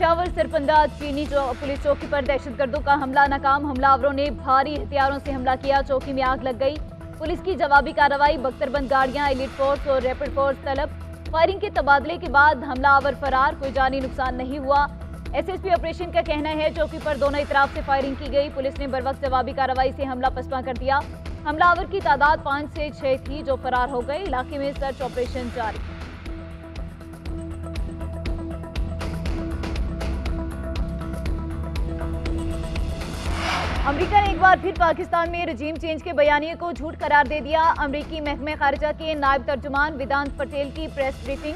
पेशावर सरपंदा चीनी पुलिस चौकी पर दहशतगर्दों का हमला नाकाम। हमलावरों ने भारी हथियारों से हमला किया, चौकी में आग लग गई। पुलिस की जवाबी कार्रवाई, बख्तरबंद गाड़ियां, एलीट फोर्स और रैपिड फोर्स तलब। फायरिंग के तबादले के बाद हमलावर फरार, कोई जानी नुकसान नहीं हुआ। एसएसपी ऑपरेशन का कहना है चौकी पर दोनों इतराफ से फायरिंग की गई। पुलिस ने बरवक्त जवाबी कार्रवाई से हमला पसपा कर दिया। हमलावर की तादाद 5 से 6 थी जो फरार हो गए। इलाके में सर्च ऑपरेशन जारी। अमेरिका ने एक बार फिर पाकिस्तान में रजीम चेंज के बयानिए को झूठ करार दे दिया। अमेरिकी महकमे खारिजा के नायब तर्जुमान वेदांत पटेल की प्रेस ब्रीफिंग,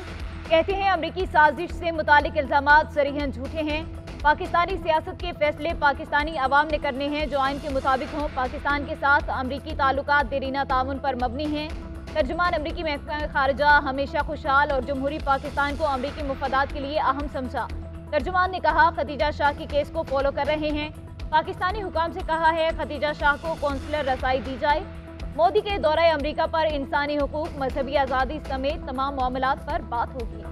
कहते हैं अमेरिकी साजिश से मुतालिक इल्जामात सरीहन झूठे हैं। पाकिस्तानी सियासत के फैसले पाकिस्तानी अवाम ने करने हैं जो आइन के मुताबिक हों। पाकिस्तान के साथ अमेरिकी ताल्लुकात देरीना ताउन पर मबनी हैं। तर्जुमान अमेरिकी महकमा खारिजा हमेशा खुशहाल और जमहूरी पाकिस्तान को अमेरिकी मुफादात के लिए अहम समझा। तर्जुमान ने कहा खतीजा शाह के केस को फॉलो कर रहे हैं। पाकिस्तानी हुकाम से कहा है खतीजा शाह को कौंसलर रसाई दी जाए। मोदी के दौरे अमेरिका पर इंसानी हुकूक, मजहबी आज़ादी समेत तमाम मामलात पर बात होगी।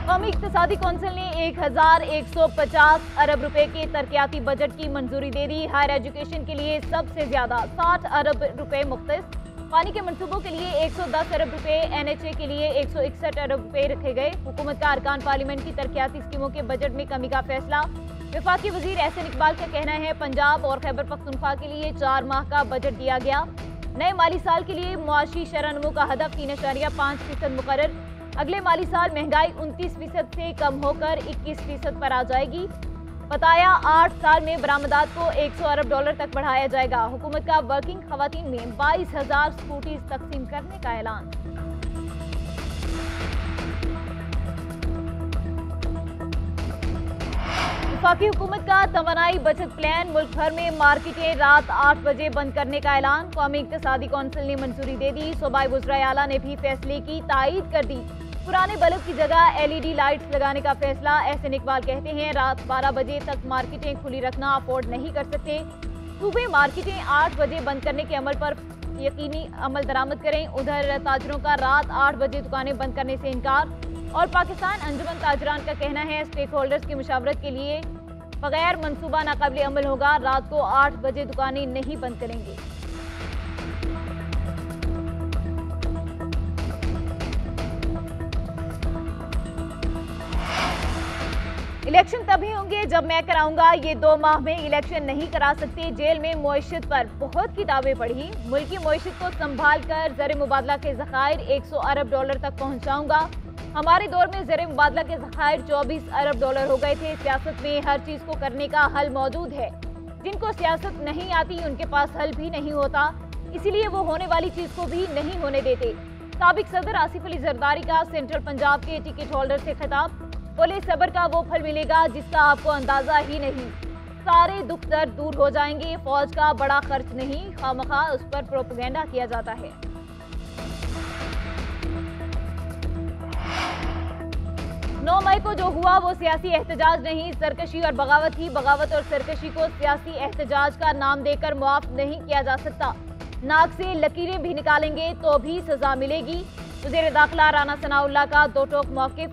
कौमी इक्तिसादी कौंसिल ने 1150 अरब रुपए के तरक्याती बजट की मंजूरी दे दी। हायर एजुकेशन के लिए सबसे ज्यादा 60 अरब रुपए मुख्तस, पानी के मनसूबों के लिए 110 अरब रुपए, NHA के लिए 161 अरब रुपए रखे गए। हुकूमत का अरकान पार्लियामेंट की तरक्याती स्कीमों के बजट में कमी का फैसला। वफाकी वजीर एहसन इकबाल का कहना है पंजाब और खैबर पख्तूनख्वा के लिए 4 माह का बजट दिया गया। नए माली साल के लिए मुआशी शरह-नमू का हदफ 3.5% मुकर्रर। अगले माली साल महंगाई 29% से कम होकर 21% पर आ जाएगी। बताया 8 साल में बरामदात को 100 अरब डॉलर तक बढ़ाया जाएगा। हुकूमत का वर्किंग खवातीन में 22,000 स्कूटीज तकसीम करने का ऐलान। वफाकी हुकूमत का तवानाई बचत प्लान, मुल्क भर में मार्केटें रात 8 बजे बंद करने का ऐलान। कौमी इक्तिसादी कौंसिल ने मंजूरी दे दी। सूबाई वज़राए आला ने भी फैसले की तायीद कर दी। पुराने बल्ब की जगह LED लाइट्स लगाने का फैसला। एहसन इकबाल कहते हैं रात 12 बजे तक मार्केटें खुली रखना अफोर्ड नहीं कर सकते। सूबे मार्केटें 8 बजे बंद करने के अमल पर यकीनी अमल दरामद करें। उधर ताजरों का रात 8 बजे दुकानें बंद करने से इनकार। और पाकिस्तान अंजुमन ताजरान का कहना है स्टेक होल्डर्स की मुशावरत के लिए बगैर मनसूबा नाकाबिल अमल होगा। रात को 8 बजे दुकानें नहीं बंद करेंगे। इलेक्शन तभी होंगे जब मैं कराऊंगा। ये 2 माह में इलेक्शन नहीं करा सकते। जेल में मुईशत पर बहुत किताबें पढ़ी। मुल्की मुईशत को संभाल कर ज़र मुबादला के ज़खायर 100 अरब डॉलर तक पहुंचाऊंगा। हमारे दौर में ज़र मुबादला के ज़खायर 24 अरब डॉलर हो गए थे। सियासत में हर चीज़ को करने का हल मौजूद है। जिनको सियासत नहीं आती उनके पास हल भी नहीं होता, इसीलिए वो होने वाली चीज़ को भी नहीं होने देते। साबिक सदर आसिफ अली जरदारी का सेंट्रल पंजाब के टिकट होल्डर से खिताब, बोले सब्र का वो फल मिलेगा जिसका आपको अंदाजा ही नहीं। सारे दुख दर्द दूर हो जाएंगे। फौज का बड़ा खर्च नहीं, खामखा उस पर प्रोपेगेंडा किया जाता है। नौ मई को जो हुआ वो सियासी एहतजाज नहीं, सरकशी और बगावत ही। बगावत और सरकशी को सियासी एहतजाज का नाम देकर मुआफ नहीं किया जा सकता। नाक से लकीरें भी निकालेंगे तो भी सजा मिलेगी। वज़ीर दाखिला राना सनाउल्लाह का दो टोक मौक़िफ़,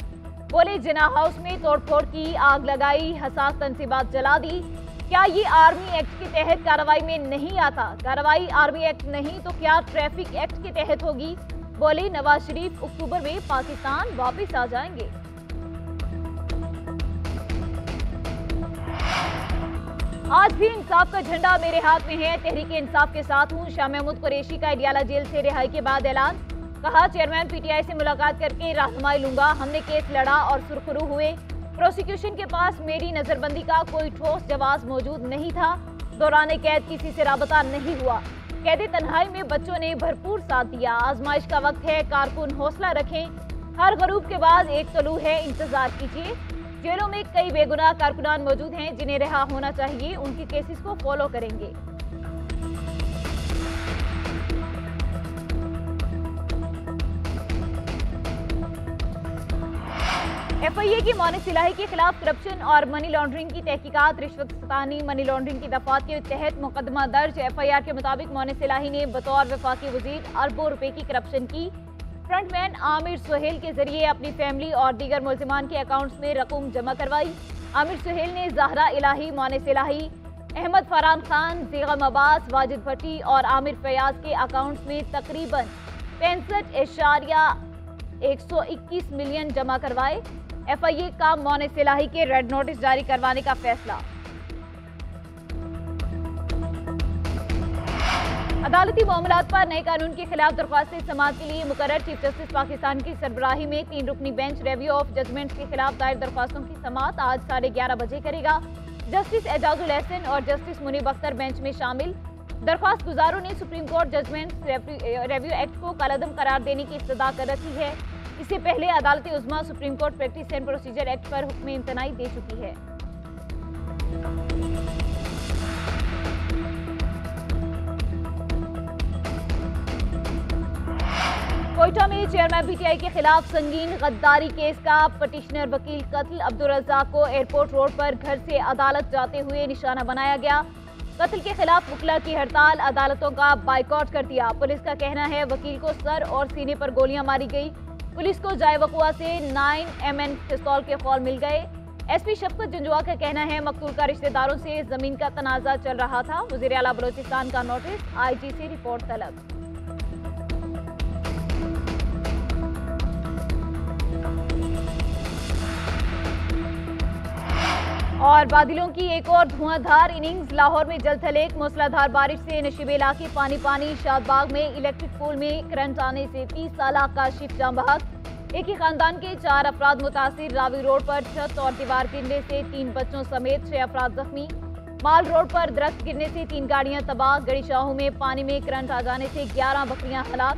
बोले जिना हाउस में तोड़फोड़ की, आग लगाई, हसास तंसीबात जला दी। क्या ये आर्मी एक्ट के तहत कार्रवाई में नहीं आता? कार्रवाई आर्मी एक्ट नहीं तो क्या ट्रैफिक एक्ट के तहत होगी? बोले नवाज शरीफ अक्टूबर में पाकिस्तान वापस आ जाएंगे। आज भी इंसाफ का झंडा मेरे हाथ में है, तहरीक इंसाफ के साथ हूँ। शाह महमूद कुरैशी का अडियाला जेल से रिहाई के बाद ऐलान। कहा चेयरमैन PTI से मुलाकात करके रहनुमाई लूंगा। हमने केस लड़ा और सुरखरू हुए। प्रोसिक्यूशन के पास मेरी नजरबंदी का कोई ठोस जवाब मौजूद नहीं था। दौरान कैद किसी से राबता नहीं हुआ। कैद तन्हाई में बच्चों ने भरपूर साथ दिया। आजमाइश का वक्त है, कारकुन हौसला रखें। हर गरूब के बाद एक तलू है, इंतजार कीजिए। जेलों में कई बेगुनाह कारकुनान मौजूद हैं जिन्हें रिहा होना चाहिए। उनके केसेस को फॉलो करेंगे। FIA की मोनिस इलाही के खिलाफ करप्शन और मनी लॉन्ड्रिंग की तहकीकात, रिश्वत सतानी, मनी लॉन्ड्रिंग की दफात के तहत मुकदमा दर्ज। FIR के मुताबिक मोनिस इलाही ने बतौर वफाकी वजीर अरबों रुपए की करप्शन की। फ्रंटमैन आमिर सुहेल के जरिए अपनी फैमिली और दीगर मुल्जिमान के अकाउंट्स में रकम जमा करवाई। आमिर सुहेल ने ज़हरा इलाही, मोनिस इलाही, अहमद फरहान खान, ज़ीगम अब्बास, वाजिद भट्टी और आमिर फयाज के अकाउंट्स में तकरीबन 65.121 मिलियन जमा करवाए। FIA का मोनिस इलाही के रेड नोटिस जारी करवाने का फैसला। अदालती मामलात पर नए कानून के खिलाफ दरख्वास्तें समाअत के लिए मुकर्रर चीफ जस्टिस पाकिस्तान की सरबराही में 3 रुकनी बेंच रिव्यू ऑफ जजमेंट के खिलाफ दायर दरख्वास्तों की समाअत आज 11:30 बजे करेगा। जस्टिस एजाजुल एहसन और जस्टिस मुनीब अख्तर बेंच में शामिल। दरख्वास्त गुजारों ने supreme court judgment review act को कलअदम करार देने की इस्तदा कर रखी है। इससे पहले अदालत उज़्मा supreme court practice and procedure act पर हुक्म इम्तनाई दे चुकी है। कोयटा में चेयरमैन PTI के खिलाफ संगीन गद्दारी केस का पटिशनर वकील कत्ल अब्दुल रज़्ज़ाक को एयरपोर्ट रोड पर घर से अदालत जाते हुए निशाना बनाया गया। कत्ल के खिलाफ वकीला की हड़ताल, अदालतों का बाइकआउट कर दिया। पुलिस का कहना है वकील को सर और सीने पर गोलियां मारी गई। पुलिस को जाए वकुआ से 9mm पिस्तौल के खौल मिल गए। SP शफकत जंजुआ का कहना है मकतूल का रिश्तेदारों से जमीन का तनाजा चल रहा था। वज़ीर आला बलोचिस्तान का नोटिस, IG से रिपोर्ट तलब। और बादलों की एक और धुआंधार इनिंग्स। लाहौर में जल थलेक, मूसलाधार बारिश से नशीबे इलाके पानी पानी। शादबाग में इलेक्ट्रिक पोल में करंट आने से 30 साल काशिफ जाम बहक। एक ही खानदान के 4 अफराद मुतासिर। रावी रोड पर छत और दीवार गिरने से 3 बच्चों समेत 6 अफराद जख्मी। माल रोड पर दरख्त गिरने से 3 गाड़ियां तबाह। गड़ी शाहों में पानी में करंट आ जाने से 11 बकरियां हलाक।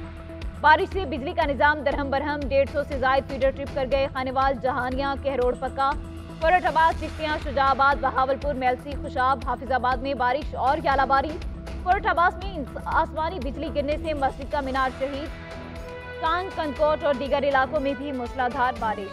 बारिश से बिजली का निजाम दरहम बरहम। 150 से ज्यादा फीडर ट्रिप कर गए। खानेवाल, जहानिया, कहरोड़ पक्का। कोरटाबाद, चिश्तियां, शुजाबाद, बहावलपुर, मेलसी, खुशाब, हाफिजाबाद में बारिश और यालाबारी। कोरटाबाद में आसमानी बिजली गिरने से मस्जिद का मीनार शहीद। कांग, कनकोट और दीगर इलाकों में भी मूसलाधार बारिश।